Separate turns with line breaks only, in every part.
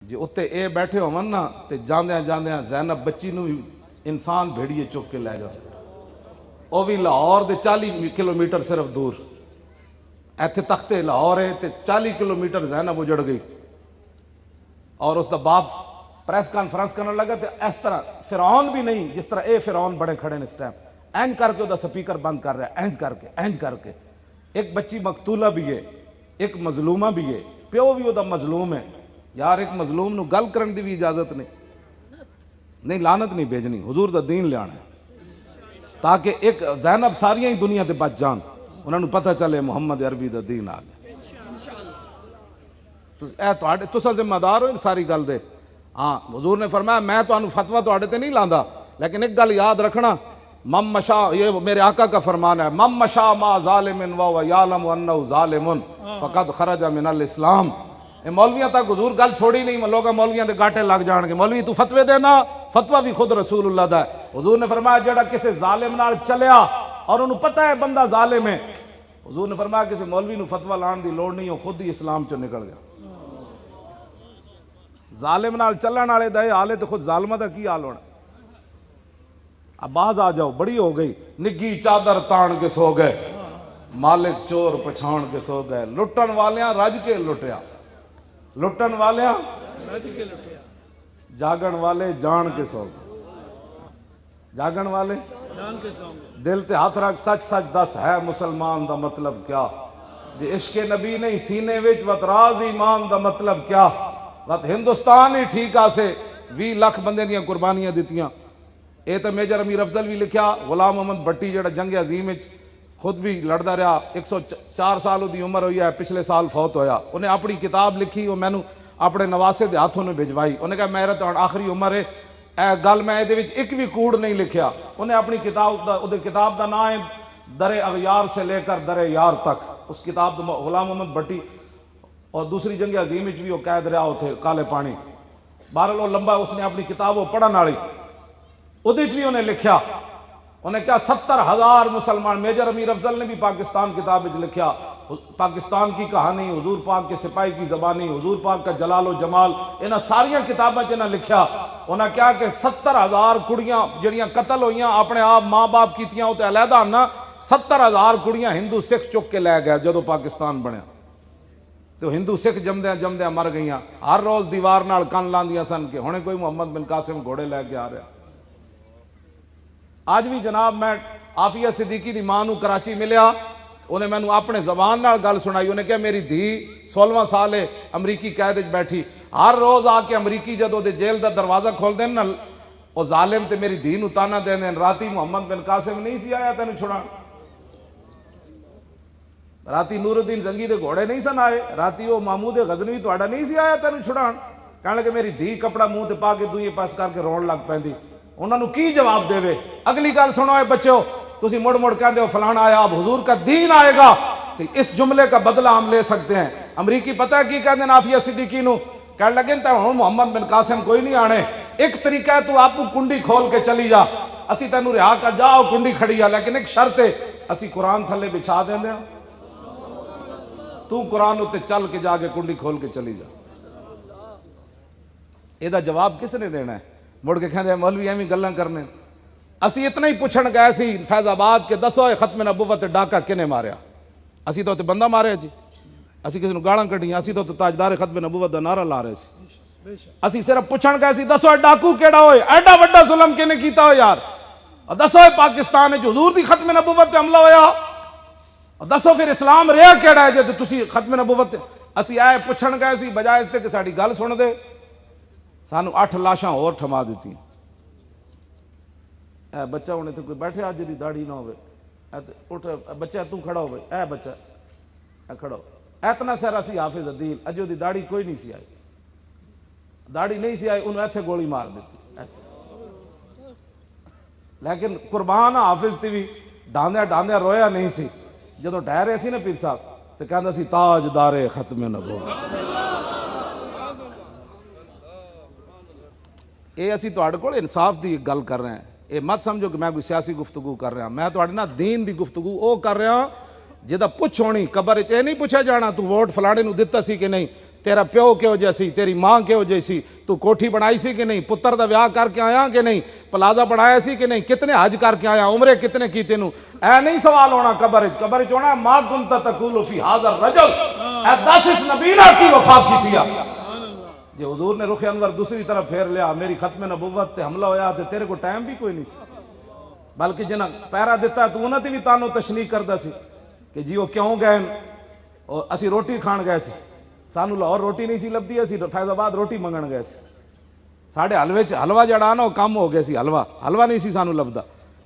جی اتنے اے بیٹھے ہون نا تے جاندیاں جاندیاں زینب بچی نو بھی انسان بھیڑیے چک کے لے جاتا، وہ بھی لاہور دے 40 کلومیٹر صرف دور، ایتھے تختے لاہور ہے تے 40 کلومیٹر زینب اجڑ گئی، اور اس دا باپ پریس کانفرنس کرنے لگا تے اس طرح فرعون بھی نہیں جس طرح اے فرعون بڑے کھڑے نے اس ٹائم، اینج کر کے وہ دا سپیکر بند کر رہا ہے، اینج کر کے ایک بچی مقتولہ بھی ہے، ایک مظلومہ بھی ہے، پیو بھی وہ دا مظلوم ہے، یار ایک مظلوم نو گل کرن دی بھی اجازت نہیں، لعنت نہیں بھیجنی، حضور دا دین لے آنا ہے تاکہ ایک زینب ساریاں ہی دنیا تے بچ جان، انہوں نے پتہ چلے محمد عربی دا دین آ گیا۔ تو اے تواڈے تساں ذمہ دار ہو ساری گل دے، ہاں حضور نے فرمایا میں تانوں فتویٰ تواڈے تے نہیں لاندا، لیکن ایک گل یاد رکھنا، من مشا، یہ میرے آقا کا فرمان ہے، من مشا ما ظالم وهو یعلم انه ظالم فقد خرج من الاسلام۔ اے مولویاں تک حضور گل چھوڑی نہیں، لوگ مولویاں دے گاٹے لگ جان گے، مولوی تو فتوے دینا، فتویٰ بھی خود رسول اللہ دا ہے۔ حضور نے فرمایا جڑا کسی ظالم نال چلیا اور انہوں پتہ ہے بندہ ظالم ہے، حضور نے فرمایا کسی مولوی نو فتویٰ لان دی لوڑ نہیں، ہو خود ہی اسلام چو نکل گیا۔ ظالم نال چلن والے دا حال تے خود ظالمہ دا کی حال ہونا۔ اب باز آ جاؤ، بڑی ہو گئی، نگی چادر تان کے سو گئے، مالک چور پچھان کے سو گئے، لٹن والیاں رج کے لٹیا، لٹن والیاں رج کے لٹیا، جاگن والے جان کے سو گئے، جاگن والے جان کے سو گئے۔ دل تے ہاتھ رکھ، سچ سچ دس ہے مسلمان دا مطلب کیا، جے عشق نبی نہیں سینے وچ وت راز ایمان دا مطلب کیا، وت ہندوستان ہی ٹھیک آسے 20 لاکھ بندے دیاں قربانیاں دیتیاں۔ اے تو میجر امیر افضل بھی لکھیا، غلام محمد بٹی جڑا جنگ عظیم وچ خود بھی لڑدا رہا، 104 سال دی عمر ہوئی ہے، پچھلے سال فوت ہویا، انہیں اپنی کتاب لکھی، وہ مینوں اپنے نواسے دے ہاتھوں نے بھجوائی، انہیں کہا میرا تو آخری عمر ہے، اے گل میں دے وچ ایک بھی کوڑ نہیں لکھیا، انہیں اپنی کتاب دا نام ہے در اغیار سے لے کر در یار تک، اس کتاب دا غلام محمد بٹی، اور دوسری جنگ عظیم وچ بھی وہ قید رہا ہوتے کالے پانی، بہرحال وہ لمبا، اس نے اپنی کتاب وہ پڑھن والی ادھر بھی انہیں لکھیا، انہیں کیا 70,000 مسلمان، میجر امیر افضل نے بھی پاکستان کتاب لکھیا، پاکستان کی کہانی، حضور پاک کے سپاہی کی زبانی، حضور پاک کا جلال و جمال، انہاں ساریاں کتابیں جنہاں لکھیا، انہاں کیا کہ 70,000 کڑیاں جڑیاں قتل ہوئیاں اپنے آپ ماں باپ کیتیاں ہوتے علیحدہ نا، 70,000 کڑیاں ہندو سکھ چک کے لے گئے جدو پاکستان بنیا، تو ہندو سکھ جمدیاں مر گئیاں، ہر روز دیوار نال کن لاندیاں سن کے ہونے کوئی محمد بن قاسم گھوڑے لے کے آ رہا۔ آج بھی جناب میں عافیہ صدیقی دی ماں نو کراچی ملیا، انہیں میں اپنے زبان نال گل سنائی، انہیں کہا میری دھی 16 سال ہے امریکی قید وچ بیٹھی، ہر روز آ کے امریکی جدو دے جیل دا دروازہ کھول دین نا، وہ ظالم تے میری دھی نو تانا دین دین، راتی محمد بن قاسم نہیں سی آیا تینوں چھڑان، راتی نور الدین زنگی دے گھوڑے نہیں سن آئے، راتی وہ محمود غزنوی تہاڈا نہیں سی آیا تینوں چھڑان، کہنے لگے میری دھی کپڑا منہ تے پا کے دوئے پاس کر کے رون لگ پیندی، انہوں نے کی جواب دے وے؟ اگلی گل سنو اے بچو، تسی مڑ مڑ کہندے ہو فلانا آیا، اب حضور کا دین آئے گا تو اس جملے کا بدلہ ہم لے سکتے ہیں۔ امریکی پتہ ہے کی کہندے عافیہ صدیقی نو، کہنے لگے تے ہن محمد بن قاسم کوئی نہیں آنے، ایک طریقہ ہے تو آپ کنڈی کھول کے چلی جا، اسی تینوں رہا کر جاؤ کنڈی کھڑی ہے، لیکن ایک شرط ہے اسی قرآن تھلے بچھا دیندے ہاں، تو قرآن اتے چل کے جا کے کنڈی کھول کے چلی جا۔ یہ دا جواب کس نے دینا ہے؟ مڑ کے کہندے مولوی ایویں گلاں کرنے، اسی اتنا ہی پوچھن گئے سی فیض آباد کے دسو اے ختم نبوت ڈاکہ کنے ماریا، اسی تو بندہ ماریا جی، اسی کسی نو گالاں کڈیاں، اسی تو تاجدار ختم نبوت دا نعرہ لا رہے سی، اسی صرف پوچھن گئے سی دسو اے ڈاکو کیڑا ہوئے، ایڈا وڈا ظلم کنے کیتا ہو یار، دسو اے پاکستان وچ حضور دی ختم نبوت تے حملہ ہویا، دسو پھر اسلام رہیا کیڑا ہے جے تسی ختم نبوت، اسی آئے پوچھن گئے سی بجائے اس تے کہ ساڈی گل سن دے، سانو 8 لاشاں اور تھما دیتی، اے بچہ ہونے تو کوئی بیٹھے آج دی داڑھی نہ ہوئے، اٹھ بچہ تو کھڑا ہوئے، اے بچہ اے کھڑا ہو، اتنا سارا سی حافظ عدیل، اجو دی داڑھی کوئی نہیں سی آئی، داڑھی نہیں سی آئی، انہوں ایتھے گولی مار دیتی، لیکن قربان حافظ تی بھی ڈاندیا رویا نہیں سی، جدو ڈھہرے سی نا پیر صاحب تو کہندا سی تاجدار ختم نبوت۔ اے اسی تواڈے کول انصاف دی گل کر رہے ہیں، اے مت سمجھو کہ میں کوئی سیاسی گفتگو کر رہا ہوں، میں تواڈے نال دین دی گفتگو او کر رہا ہوں جہاں پوچھ ہونی، قبر اے نہیں پوچھا جانا تو ووٹ فلانے نو دتا سی کہ نہیں، تیرا پیو کہو جہ سی، تیری ماں کہو جہ سی، تو کوٹھی بنائی سی کہ نہیں، پتر دا ویاہ کر کے آیا کہ نہیں، پلازا بنایا سی کہ نہیں، کتنے حج کر کے آیا، عمرے کتنے کی تینوں، اے نہیں سوال ہونا قبر وچ ہونا ما کنت تقول فی ھذا الرجل، اے 10 اس نبی نے کی وفات کی تھی۔ جی حضور نے رخ انور دوسری طرف پھیر لیا، میری ختم نبوت تے حملہ ہویا تے تیرے کو ٹائم بھی کوئی نہیں سی، بلکہ جنہاں پیرا دیتا ہے تو انہاں تے بھی تانوں تشنیع کردا سی کہ جی وہ کیوں گئے، اور اسی روٹی کھان گئے سی، سانو لاہور روٹی نہیں سی لبدی، اسی فیض آباد روٹی منگن گئے سی، ساڑھے حلوے حلوہ جڑا نا وہ کم ہو گئے سی، حلوہ نہیں سی سانو لبدا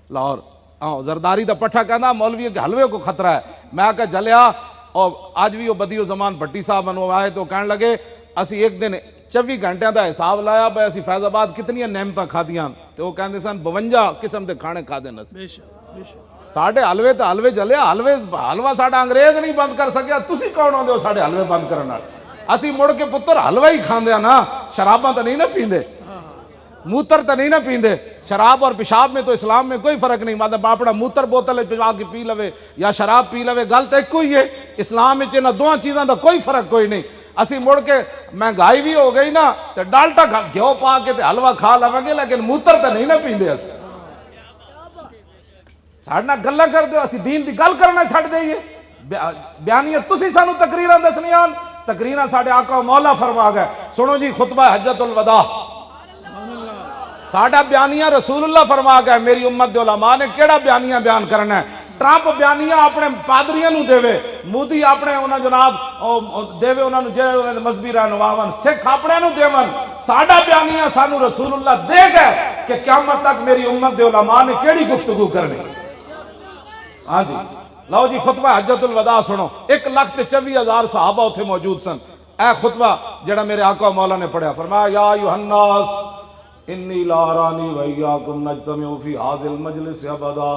لاہور، زرداری دا پٹھا کہنا مولوی کے حلوے کو خطرہ ہے، میں کہا جلیا، اور آج بھی وہ بدیو زمان بھٹی صاحب منو آئے تو کہنے لگے اسی ایک دن 24 گھنٹے دا حساب لایا بھائی اسی فیض آباد کتنی نعمتاں کھادیاں، تو وہ کہندے سن 52 قسم دے کھانے کھا دینا، ساڑھے حلوے تو حلوے جلیا، حلوہ ساڑھا انگریز نہیں بند کر سکیا، تسی کون ہوندے ہو ساڑھے حلوے بند کرنا، اسی مڑ کے پتر حلوہ ہی کھاندے نا، شراباں تو نہیں نہ پیندے، موتر تو نہیں نہ پیندے، شراب اور پیشاب میں تو اسلام میں کوئی فرق نہیں، مطلب اپنا موتر بوتل پا کے پی لوے یا شراب پی لوے، گل تو ایک ہی ہے، اسلام میں انہاں دو چیزاں دا کوئی فرق کوئی نہیں، اسی مڑ کے مہنگائی بھی ہو گئی نا تو ڈالٹا گھیو پا کے تے حلوہ کھا لواں گے، لیکن موتر تو نہیں نہ پیندے، اسی ساڑھنا گلہ کر دو، اسی دین دی گل کرنا چھڑ دئیے، بیانیت تسی سانو تقریراں دسنیاں، تقریراں ساڑھے آقا و مولا فرما گئے، سنو جی خطبہ حجت الوداع، ساڑھا بیانیہ رسول اللہ فرما گئے، میری امت دے علماء نے کیڑا بیانیہ بیان کرنا ہے، ٹرمپ بیانیہ اپنے پادریاں نو دے وے، مودی اپنے انہاں جناب دے وے انہاں نو جے انہاں مذہبی رہنماون، سکھ اپنے نو دیون، ساڑھا بیانیہ سانو رسول اللہ دے گئے کہ قیامت تک میری امت دے علماء نے کیڑی گفتگو کرنی۔ ہاں جی لو جی خطبہ حجت الوداع سنو، 1,24,000 صحابہ اتھے موجود سن، اے خطبہ جڑا میرے آقا و مولا نے پڑھا، فرمایا یا ایھا الناس انی لا ارانی وایاکم نجتمع فی ھذا المجلس ابدا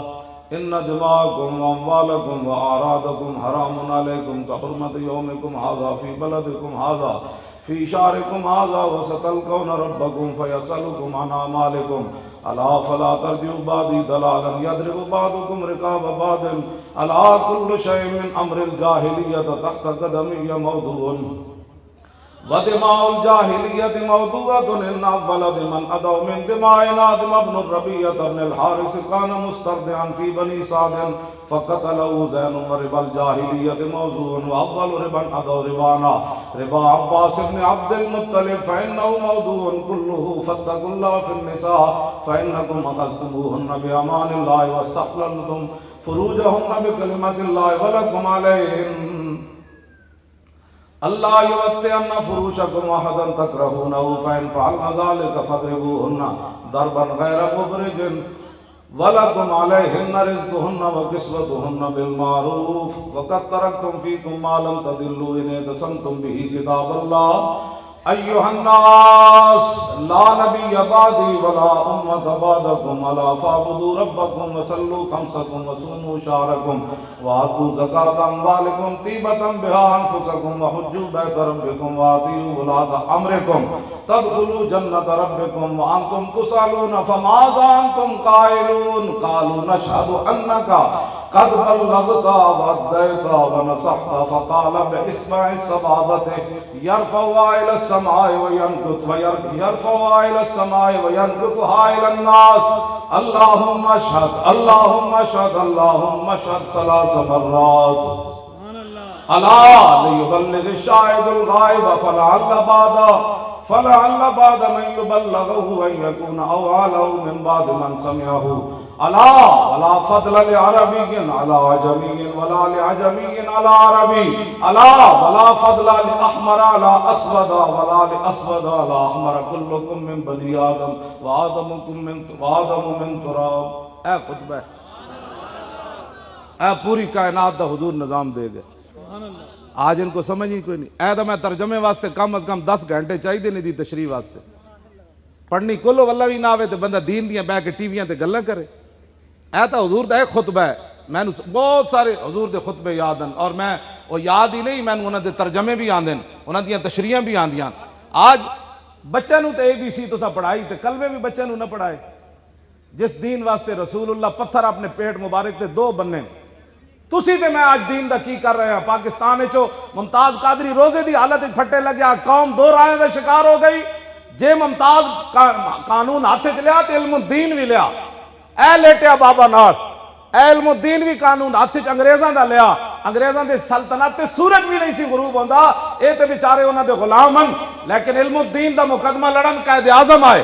ان دماءکم واموالکم واعراضکم حرام علیکم کحرمت یومکم ھذا فی بلدکم ھذا فی شہرکم ھذا وستلقون ربکم فیسألکم عن اعمالکم الا فلا ترجعوا بعدی ضلالا یضرب بعضکم رقاب بعض الا کل شیء من امر الجاہلیۃ تحت قدمی موضوع ودماء الجاہلیت موضوعۃ ان اول من ادوا من دماء آدم بن الربیعۃ بن الحارث کان مسترضعا فی بنی سعد فقتلہ زین ربا الجاہلیت موضوع واول ربا ادوا ربانا ربا عباس بن عبد المطلب فانہ موضوع کلہ فاتقوا اللہ فی النساء فانکم اخذتموہن بامان اللہ واستحللتم فروجہن بکلمۃ اللہ ولکم علیہن اللہ یوتئن فروشکم احدا تکرہونہ فإن فعلن ذلك فاضربوہن ضربا غیر مبرج ولکم علیہن رزقہن وکسوتہن بالمعروف وقد ترکتم فیکم ما لم تضلوا ان اعتصمتم بہ کتاب اللہ ایھا الناس لا نبی بعدی ولا امت بعدکم الا فاعبدوا ربکم وصلوا خمسکم وصوموا شہرکم وآتوا زکاة اموالکم طیبۃ بها انفسکم وحجوا بیت ربکم وآتیوا ولاة امرکم تدخلوا جنت ربکم وانتم تسألون فماذا انتم قائلون قالوا نشهد انک قد بلغت وادیت ونصحت فقال بإصبع السبابة يرفعها إلى السماء وينكتها إلى الناس اللهم اشهد اللهم اشهد اللهم اشهد 3 مرات ألا ليبلغ الشاهد الغائب فلعل بعد من يبلغه أن يكون أوعى من بعد من سمعه ألا فضل لعربي على عجمي ولا لعجمي على عربي ولا فضل لأحمر على أسود ولا لأسود على أحمر كلكم من بني آدم وآدم من تراب۔ اے خطبہ اے پوری کائنات دا حضور نظام دے گئے، آج ان کو سمجھ ہی کوئی نہیں، اے تو میں ترجمے واسطے کم از کم 10 گھنٹے چاہیے نہیں دی تشریح واسطے، پڑھنی کلو واللہ بھی نہ آوے تو بندہ دین دیاں بہ کے ٹی ویاں تے گلاں کرے، اے تو حضور دا ایک خطبہ ہے، میں بہت سارے حضور دے خطبے یاد ہیں، اور میں وہ یاد ہی نہیں، میں انہاں دے ترجمے بھی آندے انہاں دیاں تشریحاں بھی آندیاں۔ آج بچے نو تے ABC تو سا پڑھائی تے کلمے بھی بچے نو نہ پڑھائے، جس دین واسطے رسول اللہ پتھر اپنے پیٹ مبارک تے 2 بننے تسی تے میں آج دین دا کی کر رہے ہیں. پاکستان چو ممتاز قادری روزے دی حالت پھٹے لگیا, قوم دو رائے دا شکار ہو گئی. جے ممتاز قانون ہاتھ چ لیا تے علم الدین بھی لیا. اے لیٹیا بابا نال, اے علم الدین بھی قانون ہاتھ چ انگریزاں دا لیا. انگریزاں دے سلطنت تے سورج بھی نہیں سی غروب ہوندا, اے تے بیچارے انہاں دے غلام ہن. لیکن علم الدین دا مقدمہ لڑن قائد اعظم آئے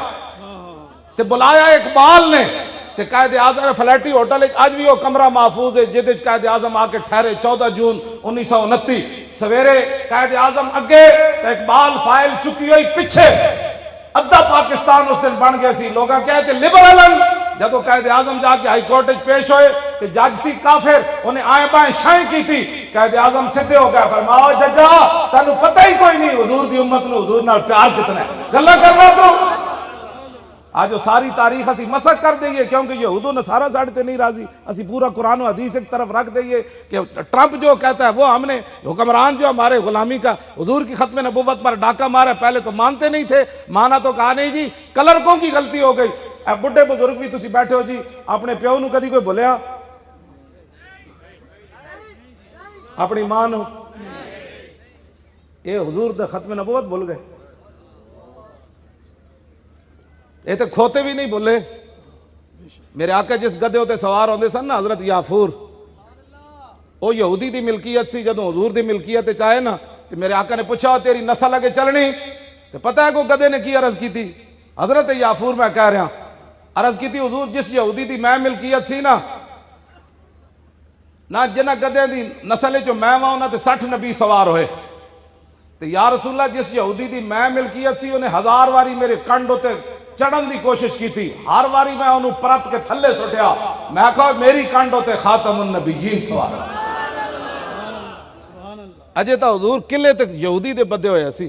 تے بلایا اقبال نے, تے قائد اعظم فلیٹی ہوٹل اج بھی وہ کمرہ محفوظ ہے جہدے قائد اعظم آ کے ٹھہرے 14 جون 1929. سویرے قائد اعظم اگے تے اقبال فائل چکی ہوئی پیچھے. ادھا پاکستان اس دن بن گیا سی. لوگاں کہتے لبرل. جب قائد اعظم جا کے ہائی کورٹ پیش ہوئے تے جج سی کافر, انہیں آئیں بائیں شائیں کی تھی. قائد اعظم سدھے ہو گیا, فرماؤ ججا تانوں پتہ ہی کوئی نہیں حضور دی امت نو حضور نال پیار کتنا ہے, گلا کرنا تو. آج وہ ساری تاریخ اسی مسخ کر دئیے کیونکہ یہود و نصارہ ساڑھے تے نہیں راضی. اسی پورا قرآن و حدیث ایک طرف رکھ دئیے کہ ٹرمپ جو کہتا ہے وہ ہم نے, حکمران جو ہمارے غلامی کا حضور کی ختم نبوت پر ڈاکہ مارا. پہلے تو مانتے نہیں تھے, مانا تو کہا نہیں جی کلرکوں کی غلطی ہو گئی. اے بڑھے بزرگ بھی تسی بیٹھے ہو جی, اپنے پیو نو کدی کوئی بولیا, اپنی ماں نو, اے حضور دا ختم نبوت بول گئے. اے تے کھوتے بھی نہیں بولے. میرے آقا جس گدے ہوتے سوار ہوندے سن نا حضرت یافور, او یہودی دی ملکیت سی. جدوں حضور دی ملکیت چاہے نا تے میرے آقا نے پوچھا تیری نسل اگے چلنی, تے پتہ ہے کو گدے نے کی عرض کی تھی؟ حضرت یافور میں کہہ رہا عرض کی تھی حضور جس یہودی دی میں ملکیت سی نا جنہ گدے دی نسل جو میں وہاں تے 60 نبی سوار ہوئے. تے یا رسول اللہ جس یہودی دی میں ملکیت سی انہیں 1000 واری میرے کنڈ ہوتے چڑھن دی کوشش کی تھی, ہر واری میں انہوں پرت کے تھلے سٹیا. میں کہا میری کنڈ ہوتے خاتم النبیین سوار. اجے تا حضور قلعے تک یہودی دے بدے ہوئے سی.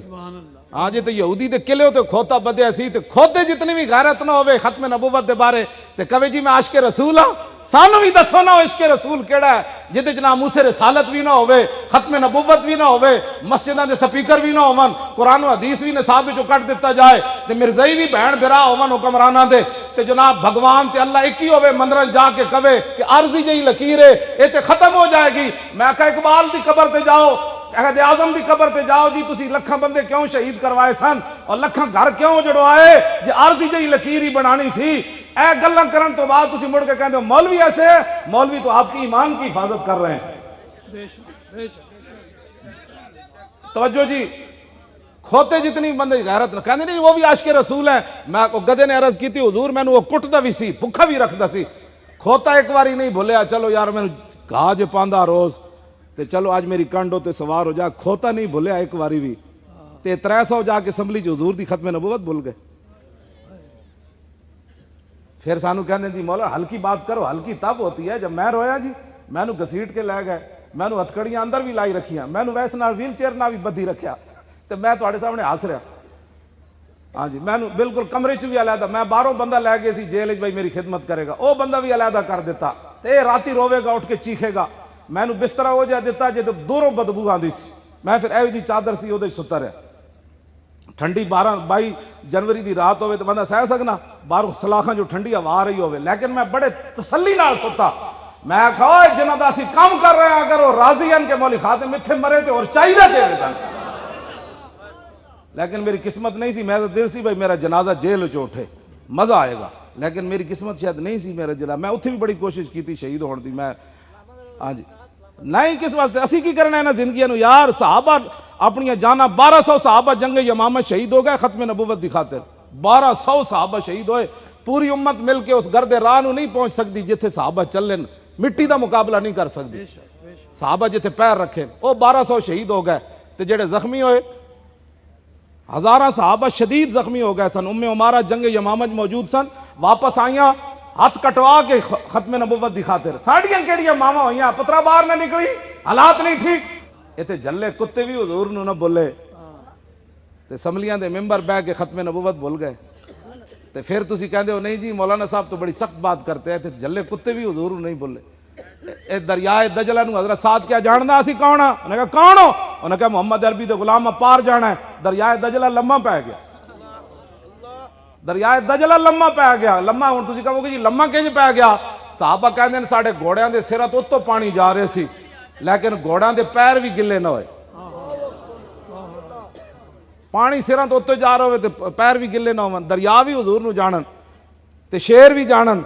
ہاں جی تے یہودی دے قلعے ہوتے کھوتا بدے سی, تے کھوتے جتنی بھی غیرت نہ ہوئے ختم نبوت دے بارے تے کہے جی میں عاشق رسول ہاں. سانو بھی دسو نا عشق رسول کیڑا ہے جہدے چ ناموس رسالت بھی نہ ہوئے, ختم نبوت بھی نہ ہوئے, مسجداں دے سپیکر بھی نہ ہون, قرآن و حدیث بھی نصاب وچوں کٹ دتا جائے, تے مرزائی بھی بہن برا ہون حکمراناں دے, تے جناب بھگوان تے اللہ ایک ہی ہوئے مندرن جا کے کہے کہ عارضی جہی لکیر ہے اے تے ختم ہو جائے گی. میں کہا اقبال دی قبر تے جاؤ, قائد اعظم دی قبر تے جاؤ جی تسی لکھاں بندے کیوں شہید کروائے سن اور لکھاں گھر کیوں جڑوائے جی عارضی جہی لکیر ہی بنانی سی. اے گلاں کرن تو بعد تسی مڑ کے کہندے ہو مولوی ایسے ہے, مولوی تو آپ کی ایمان کی حفاظت کر رہے ہیں. توجہ جی, کھوتے جتنی بندے غیرت نہ کہندے نہیں وہ بھی عاشق رسول ہیں. میں کو گدے نے عرض کی تھی حضور میں وہ کٹدا بھی سی, بھکھا بھی رکھدا سی. کھوتا ایک باری نہیں بولیا چلو یار میں گاہ جو پاندا روز تے چلو آج میری کنڈ ہوتے سوار ہو جا. کھوتا نہیں بولیا ایک باری بھی, تے 300 جا کے اسمبلی جو حضور دی ختم نبوت بول گئے. پھر سانو کہنے جی مولا ہلکی بات کرو, ہلکی تب ہوتی ہے جب میں رویا جی میں نو گھسیٹ کے لے گئے, میں نو ہتھکڑیاں اندر بھی لائی رکھیاں, میں نو ویس نال ویل چیئر نال بھی بدھی رکھیا, تے میں تواڈے سامنے ہس رہا. ہاں جی میں نو بالکل کمرے چ بھی علیحدہ, میں باہروں بندہ لے گئے سی جیل بھائی میری خدمت کرے گا, او بندہ بھی علیحدہ کر دیتا, تے راتی روے گا اٹھ کے چیخے گا. میں نو بستر ہو جا دیتا جے دوروں بدبو آندی سی, میں پھر ایو جی چادر سی اودے ستا رہا. ٹھنڈی 22 جنوری دی رات ہوئے تو بندہ سہ سکنا, باہروں سلاخاں جو ٹھنڈی ہوا رہی ہوئے, لیکن میں بڑے تسلی نال ستا. میں کہا جنہاں دا اسی کام کر رہے ہیں اگر وہ راضی ہیں کہ مولی خاتم اتھے مرے تے اور چاہیے دے دیتا. لیکن میری قسمت نہیں سی, میں تو دل سی بھائی میرا جنازہ جیل چ اٹھے مزہ آئے گا, لیکن میری قسمت شاید نہیں سی میرا جنازہ. میں اتھے بھی بڑی کوشش کی تھی شہید ہون دی. میں ہاں جی نہیں کس واسطے اسی کی کرنا ہے نا زندگیاں نو یار. صحابہ اپنی جانا 1200 صحابہ جنگ یمامہ شہید ہو گئے ختم نبوت دی خاطر. 1200 صحابہ شہید ہوئے. پوری امت مل کے اس گرد راہ نو نہیں پہنچ سکتی جتھے صحابہ چلن, مٹی دا مقابلہ نہیں کر سکتی. صحابہ جتھے پیر رکھے وہ 1200 شہید ہو گئے. تے جڑے زخمی ہوئے ہزاراں صحابہ شدید زخمی ہو گئے سن. ام عمارہ جنگ یمامہ موجود سن, واپس آئیاں ہاتھ کٹوا کے ختم نبوت دی خاطر. ساڑیاں کیڑیاں ماما ہوئیاں, پترا باہر نہ نکلی, حالات نہیں ٹھیک. ایتھے جلے کتے بھی حضور نو نہ بولے تے اسمبلیاں دے ممبر بیٹھ کے ختم نبوت بول گئے. تے پھر تسی کہندے ہو نہیں جی مولانا صاحب تو بڑی سخت بات کرتے ہیں, تے جلے کتے بھی حضور نو نہیں بولے. اے دریائے دجلہ نو حضرت سعد کیا جاندا اسی کون ہاں؟ انہاں کہا کون ہو؟ انہاں کہا محمد عربی دے غلام پار جانا ہے. دریائے دجلہ لمحہ پہ گیا, دریائے دجلہ لمحہ پہ گیا. لمحہ ہن تسی کہو گے جی لمحہ کنج پہ گیا؟ صحابہ کہندے نے ساڈے گھوڑیاں دے سراں تو اتوں پانی جا رہے سی لیکن گھوڑیاں دے پیر بھی گلے نہ ہوئے. پانی سراں تو اتوں جا رہا ہوئے تے پیر بھی گلے نہ ہون. دریا بھی حضور نو جانن تے شیر بھی جانن.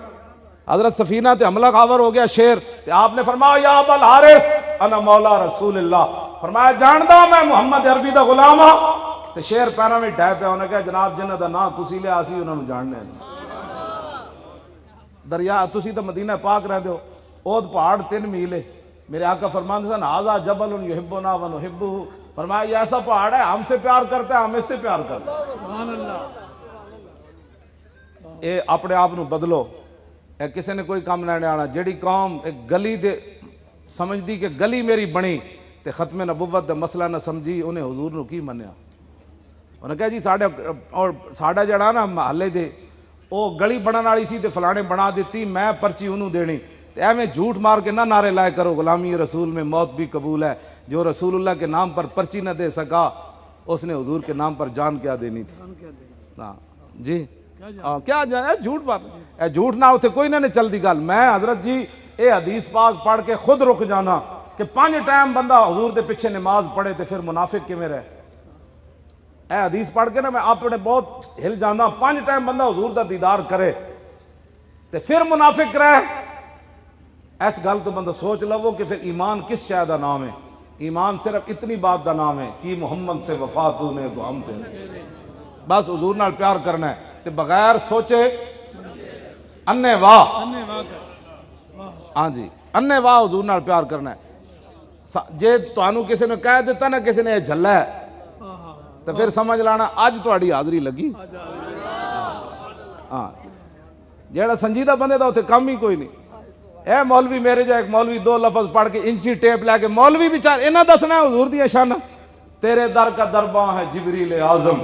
حضرت سفینہ تے حملہ آور ہو گیا شیر تے آپ نے فرمایا یا ابا الحارث انا مولا رسول اللہ. فرمایا جاندا میں محمد عربی دا غلام ہاں. تے شیر پیراں وچ ڈے پیا. انہیں کہا جناب جنہاں دا نام تسی لیا اسی انہاں نوں جاننے. دریا تسی تو مدینہ پاک رہندے ہو. اود پہاڑ 3 میل ہے. میرے آقا فرماندے سن ھذا جبل یحبنا ونحبہ. فرمایا یہ ایسا پہاڑ ہے ہم سے پیار کرتا ہے ہم اس سے پیار کرتے ہیں. سبحان اللہ. اے اپنے آپ نو بدلو. اے کسی نے کوئی کام لینے آنا. جیڑی قوم ایک گلی دے سمجھ دی کہ گلی میری بنی تے ختم نبوت دے مسئلہ نہ سمجھی انہیں حضور نو کی منیا. انہیں کہا جی ساڑا جڑا نا محلے دے او گلی بنان والی سی تے فلانے بنا دیتی میں پرچی انہوں دینی. تے ایویں جھوٹ مار کے نہ نعرے لائے کرو غلامی رسول میں موت بھی قبول ہے. جو رسول اللہ کے نام پر پرچی نہ دے سکا اس نے حضور کے نام پر جان کیا دینی تھی. ہاں جی کیا جانا جھوٹ بات اے جھوٹ نہ ہوتے کوئی نہ چل دی گل. میں حضرت جی اے حدیث پاک پڑھ کے خود رک جانا کہ 5 ٹائم بندہ حضور دے پیچھے نماز پڑھے تے پھر منافق کیویں رہے. اے حدیث پڑھ کے نا میں اپنے بہت ہل جانا. 5 ٹائم بندہ حضور دا دیدار کرے تے پھر منافق رہے. اس گل تو بندہ سوچ لو کہ پھر ایمان کس شے دا نام ہے. ایمان صرف اتنی بات دا نام ہے کہ محمد سے وفا تو نے تو ہم تے بس حضور نال پیار کرنا ہے تے بغیر سوچے انے واہ. ہاں جی انے واہ حضور نال پیار کرنا ہے. جے تانوں کسی نے کہہ دیتا نا کسی نے جھلا ہے تو پھر سمجھ لانا اج تہاڈی حاضری لگی. ہاں جیڑا سنجیدہ بندے دا اوتھے کم ہی کوئی نہیں. اے مولوی میرے جا ایک مولوی 2 لفظ پڑھ کے انچی ٹیپ لے کے مولوی بیچار انہاں دسنا ہے حضور دی شان. تیرے در کا درباں ہے جبریل اعظم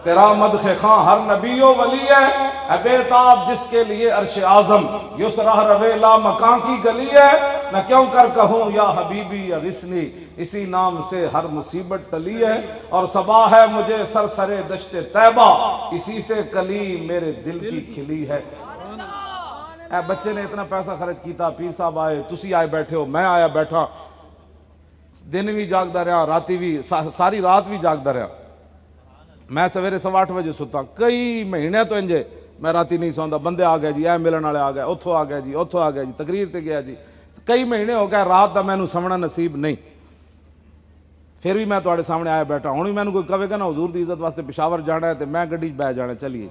تیرا مدح خاں ہر نبی و ولی ہے. اے بے تاب جس کے لیے عرش اعظم یس راہ روے لا مکان کی گلی ہے. نہ کیوں کر کہوں یا حبیبی یا غسنی اسی نام سے ہر مصیبت ٹلی ہے. اور صبا ہے مجھے سرسرے دشت طیبہ اسی سے کلی میرے دل کی کھلی ہے. اے بچے نے اتنا پیسہ خرچ کیتا پیر صاحب آئے تسی آئے بیٹھے ہو میں آیا بیٹھا دن بھی جاگدا رہا راتی بھی ساری رات بھی جاگدا رہا. میں سویرے 8:15 بجے ستا. کئی مہینے تو انجے میں راتی نہیں سوندا. بندے آ گئے جی اے ملن والے آ گئے اتھوں آ گئے جی اتھوں آ گئے جی تقریر تے گیا جی. کئی مہینے ہو گئے رات دا مینوں سمنا نصیب نہیں. پھر بھی میں تواڈے سامنے آیا بیٹھا. ہن مینوں کوئی کہے گا نا حضور دی عزت واسطے پشاور جانا ہے تے میں گڈی بہ جانا چلیے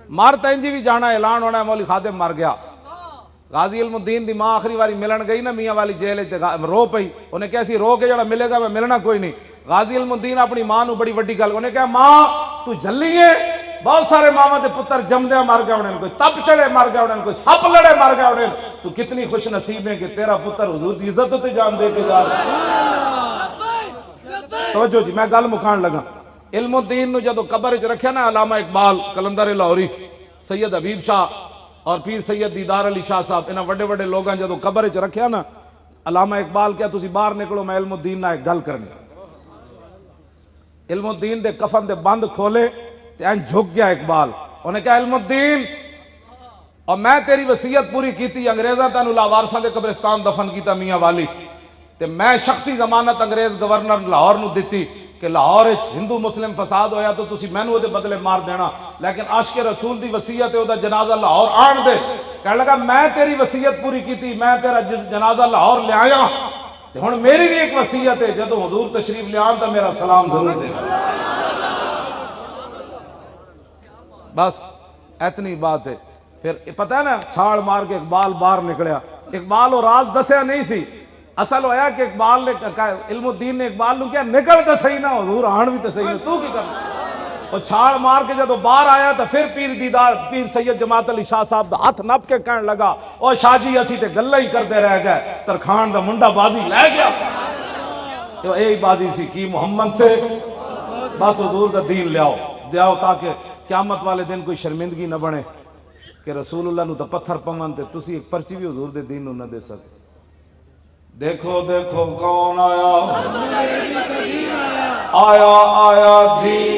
مار تینجی بھی جانا. اعلان ہونا ہے مولوی خادم مر گیا. غازی علم الدین دی ماں آخری واری ملن گئی نا میاں والی جیل تے رو پئی. انہیں کہا سی رو کے جڑا ملے گا میں ملنا کوئی نہیں. غازی علم الدین اپنی ماں نو بڑی وڈی گل. انہیں کہا ماں تو جھلی ہے. بہت سارے ماما دے پتر جمدے مر گئے انہیں کوئی تپ چڑے مر گئے انہیں کوئی سپ لڑے مر گئے انہیں. تو کتنی خوش نصیب ہے کہ تیرا پتر حضور دی عزت تے جان دے کے جا رہا. توجہ جی میں گل مکان لگا. علم الدین نو جدو قبر وچ رکھیا نا علامہ اقبال کلندر لاہوری سید حبیب شاہ اور پیر سید دیدار علی شاہ صاحب انہاں وڈے وڈے لوگاں جدو قبر وچ رکھیا نا علامہ اقبال کیا تسی باہر نکلو میں علم الدین نال ایک گل کرنی. علم الدین دے کفن دے بند کھولے تے این جھک گیا اقبال. انہیں کہا علم الدین اور میں تیری وصیت پوری کیتی انگریزاں تینوں لاوارساں دے قبرستان دفن کیتا میاں والی تے میں شخصی ضمانت انگریز گورنر لاہور نو دتی کہ لاہور ہندو مسلم فساد ہویا تو تسی مینوں دے بدلے مار دینا لیکن عاشق رسول دی وصیت ہے او دا جنازہ لاہور آن دے. کہنے لگا میں تیری وصیت پوری کیتی میں تیرا جنازہ لاہور لے آیا تے ہن میری بھی ایک وصیت ہے جدوں حضور تشریف لے آن تا میرا سلام ضرور دے. بس اتنی بات ہے. پھر پتہ ہے نا چھاڑ مار کے اقبال باہر نکلیا. اقبال وہ راز دسیا نہیں سی. اصل ہویا کہ اقبال نے علم الدین نے اقبال نو کیا نکل تے صحیح نہ حضور آن بھی تے صحیح نہ تو کی کرنا. اور چھاڑ مار کے جدو باہر آیا تو پھر پیر سید جماعت علی شاہ صاحب دا ہاتھ نپ کے کہنے لگا او شاہ جی اسی تے گلاں ہی کرتے رہ گئے ترخان دا منڈا بازی لے گیا. تو یہی بازی سی کی محمد سے بس حضور دا دین لیاؤ تاکہ قیامت والے دن کوئی شرمندگی نہ بنے کہ رسول اللہ نو تو پتھر پون تے تسی ایک پرچی بھی حضور دے دین نو نہ دے سکتے. دیکھو دیکھو کون آیا آیا آیا دین